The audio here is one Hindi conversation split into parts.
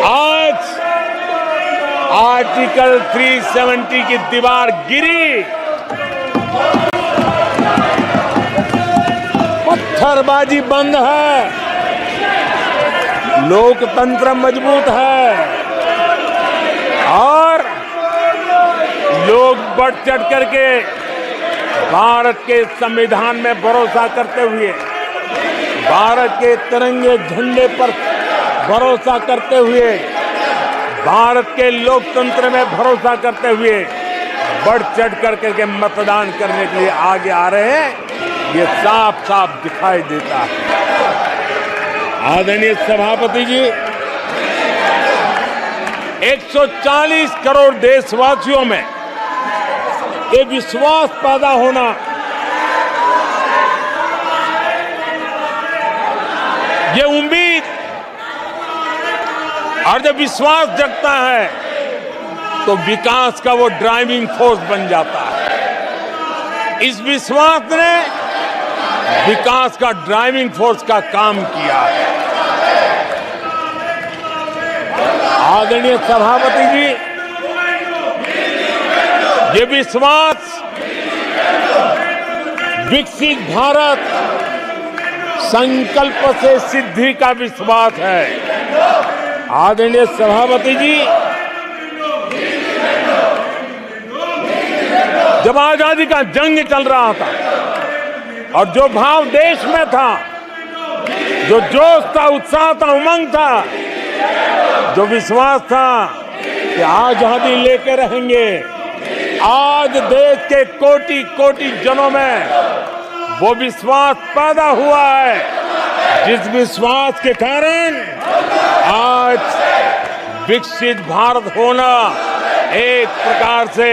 आज आर्टिकल 370 की दीवार गिरी, पत्थरबाजी बंद है, लोकतंत्र मजबूत है और लोग बढ़ चढ़ करके भारत के संविधान में भरोसा करते हुए, भारत के तिरंगे झंडे पर भरोसा करते हुए, भारत के लोकतंत्र में भरोसा करते हुए बढ़ चढ़ करके मतदान करने के लिए आगे आ रहे हैं। ये साफ साफ दिखाई देता है। आदरणीय सभापति जी, 140 करोड़ देशवासियों में ये विश्वास पैदा होना, ये उम्मीद और जब विश्वास जगता है तो विकास का वो ड्राइविंग फोर्स बन जाता है। इस विश्वास ने विकास का ड्राइविंग फोर्स का काम किया है। आदरणीय सभापति जी, ये विश्वास विकसित भारत संकल्प से सिद्धि का विश्वास है। आदरणीय सभापति जी, जब आजादी का जंग चल रहा था और जो भाव देश में था, जो जोश था, उत्साह था, उमंग था, जो विश्वास था कि आजादी लेके रहेंगे, आज देश के कोटि कोटि जनों में वो विश्वास पैदा हुआ है, जिस विश्वास के कारण आज विकसित भारत होना एक प्रकार से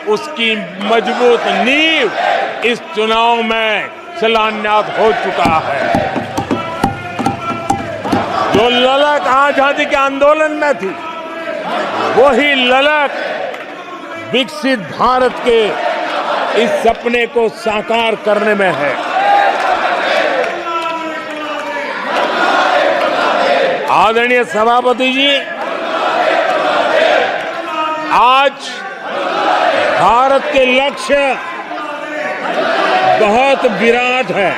उसकी मजबूत नींव इस चुनाव में शिलान्यास हो चुका है। जो ललक आजादी के आंदोलन में थी, वही ललक विकसित भारत के इस सपने को साकार करने में है। आदरणीय सभापति जी, आज भारत के लक्ष्य बहुत विराट है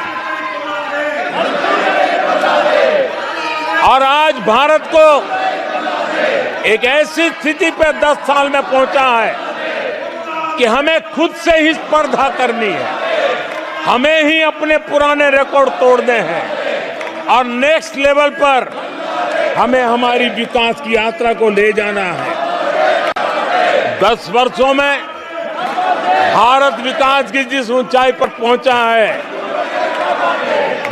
और आज भारत को एक ऐसी स्थिति पे 10 साल में पहुंचा है कि हमें खुद से ही स्पर्धा करनी है, हमें ही अपने पुराने रिकॉर्ड तोड़ने हैं और नेक्स्ट लेवल पर हमें हमारी विकास की यात्रा को ले जाना है। 10 वर्षों में भारत विकास की जिस ऊंचाई पर पहुंचा है,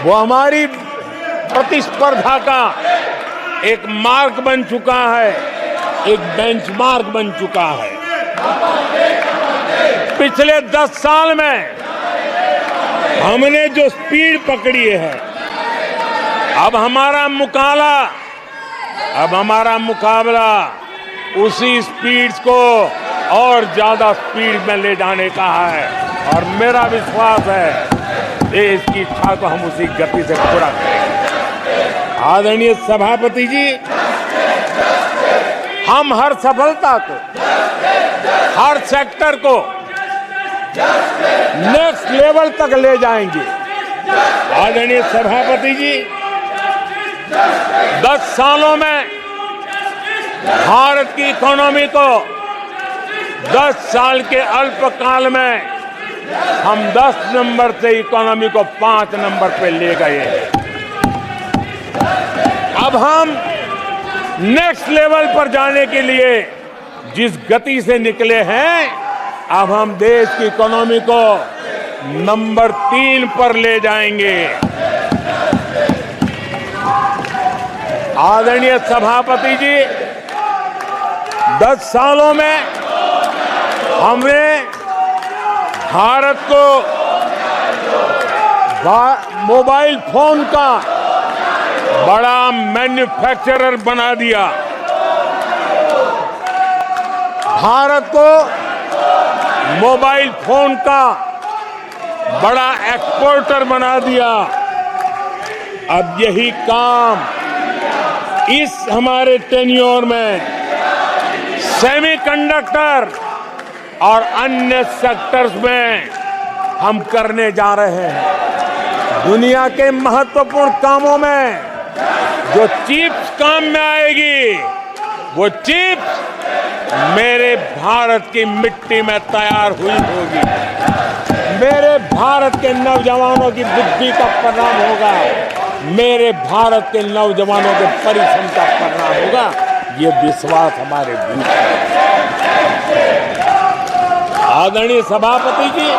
वो हमारी प्रतिस्पर्धा का एक मार्ग बन चुका है, एक बेंचमार्क बन चुका है। पिछले 10 साल में हमने जो स्पीड पकड़ी है, अब हमारा मुकाबला उसी स्पीड को और ज्यादा स्पीड में ले जाने का है और मेरा विश्वास है देश की इच्छा को हम उसी गति से पूरा करेंगे। आदरणीय सभापति जी, हम हर सफलता को, हर सेक्टर को नेक्स्ट लेवल तक ले जाएंगे। आदरणीय सभापति जी, 10 सालों में भारत की इकोनॉमी को 10 साल के अल्पकाल में हम 10 नंबर से इकोनॉमी को 5 नंबर पे ले गए हैं। अब हम नेक्स्ट लेवल पर जाने के लिए जिस गति से निकले हैं, अब हम देश की इकोनॉमी को नंबर 3 पर ले जाएंगे। आदरणीय सभापति जी, 10 सालों में हमने भारत को मोबाइल फोन का बड़ा मैन्युफैक्चरर बना दिया, भारत को मोबाइल फोन का बड़ा एक्सपोर्टर बना दिया। अब यही काम इस हमारे टेन्योर में सेमीकंडक्टर और अन्य सेक्टर्स में हम करने जा रहे हैं। दुनिया के महत्वपूर्ण कामों में जो चिप्स काम में आएगी, वो चिप्स मेरे भारत की मिट्टी में तैयार हुई होगी। मेरे भारत के नौजवानों की बुद्धि का परिणाम होगा, मेरे भारत के नौजवानों के परिश्रम का परिणाम होगा। ये विश्वास हमारे भीतर है। आदरणीय सभापति जी,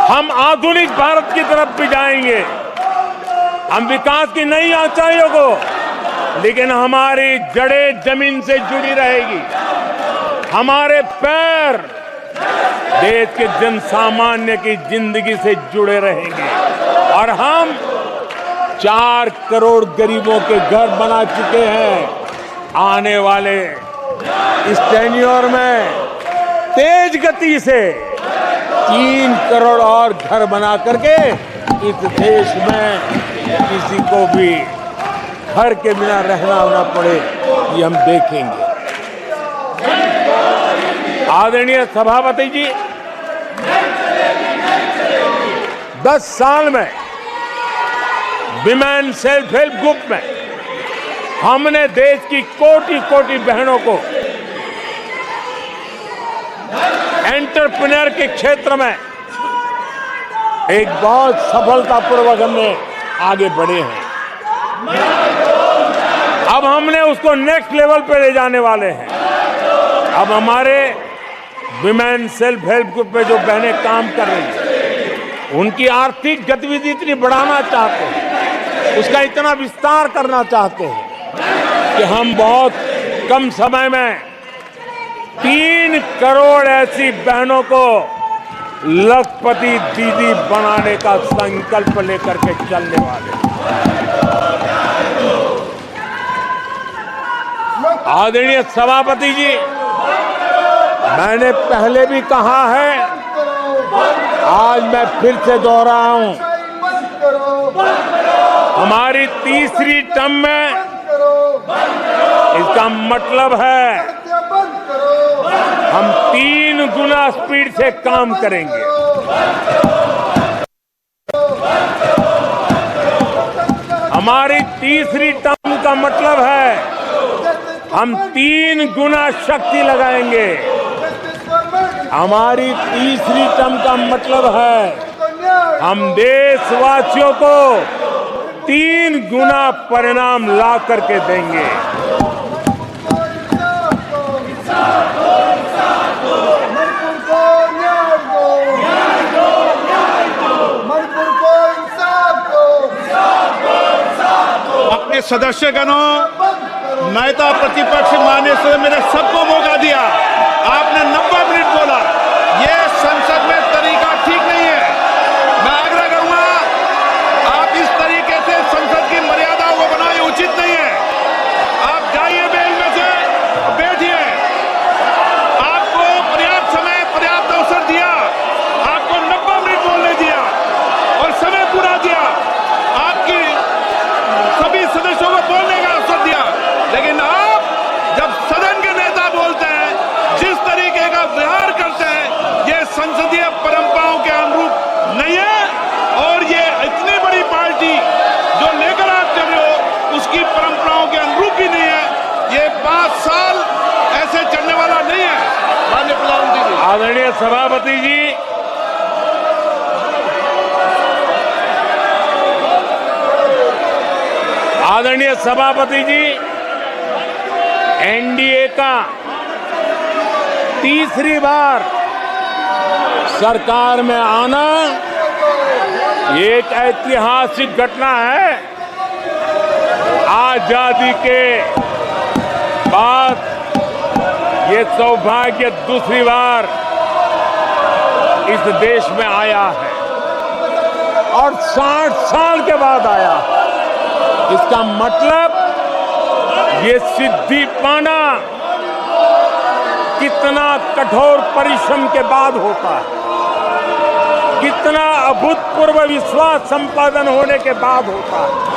हम आधुनिक भारत की तरफ भी जाएंगे। हम विकास की नई ऊंचाइयों को, लेकिन हमारी जड़ें जमीन से जुड़ी रहेगी। हमारे पैर देश के जनसामान्य की जिंदगी से जुड़े रहेंगे और हम 4 करोड़ गरीबों के घर बना चुके हैं। आने वाले इस टेन्योर में तेज गति से 3 करोड़ और घर बना करके इस देश में किसी को भी घर के बिना रहना ना पड़े, ये हम देखेंगे। आदरणीय सभापति जी, 10 साल में विमेन सेल्फ हेल्प ग्रुप में हमने देश की कोटि-कोटि बहनों को एंटरप्रेन्योर के क्षेत्र में एक बहुत सफलतापूर्वक हमने आगे बढ़े हैं। अब हमने उसको नेक्स्ट लेवल पे ले जाने वाले हैं। अब हमारे विमेन सेल्फ हेल्प ग्रुप में जो बहनें काम कर रही हैं, उनकी आर्थिक गतिविधि इतनी बढ़ाना चाहते हैं, उसका इतना विस्तार करना चाहते हैं कि हम बहुत कम समय में 3 करोड़ ऐसी बहनों को लखपति दीदी बनाने का संकल्प लेकर के चलने वाले हैं। आदरणीय सभापति जी, मैंने पहले भी कहा है, आज मैं फिर से दोहराऊं, हमारी तीसरी टर्म में इसका मतलब है हम 3 गुना स्पीड से काम करेंगे। हमारी तीसरी टर्म का मतलब है हम 3 गुना शक्ति लगाएंगे। हमारी तीसरी टर्म का मतलब है हम देशवासियों को 3 गुना परिणाम ला करके देंगे। अपने सदस्यगणों, नेता प्रतिपक्ष माननीय सदस्य, मेरे सबको मौका दिया। आपने 90 मिनट बोला, ये संसद में तरीका ठीक नहीं है। मैं आग्रह करूंगा, आप इस तरीके से संसद की मर्यादाओं को बनाए, उचित नहीं है। आप जाइए बेंच में से, बैठिए। आपको पर्याप्त समय, पर्याप्त अवसर दिया। आपको 90 मिनट बोलने दिया और समय पूरा दिया। आपकी सभी सदस्यों को बोलने का अवसर दिया, लेकिन आप जब सदन के नेता बोलते हैं, जिस तरीके का व्यवहार करते हैं, ये संसदीय परंपराओं के अनुरूप नहीं है। और ये इतनी बड़ी पार्टी जो लेकर आप चल रहे हो, उसकी परंपराओं के अनुरूप भी नहीं है। ये 5 साल ऐसे चलने वाला नहीं है। माननीय प्रधानमंत्री जी, आदरणीय सभापति जी, आदरणीय सभापति जी, एनडीए का तीसरी बार सरकार में आना एक ऐतिहासिक घटना है। आजादी के बाद ये सौभाग्य दूसरी बार इस देश में आया है और 60 साल के बाद आया है। इसका मतलब ये सिद्धि पाना कितना कठोर परिश्रम के बाद होता है, कितना अभूतपूर्व विश्वास संपादन होने के बाद होता है।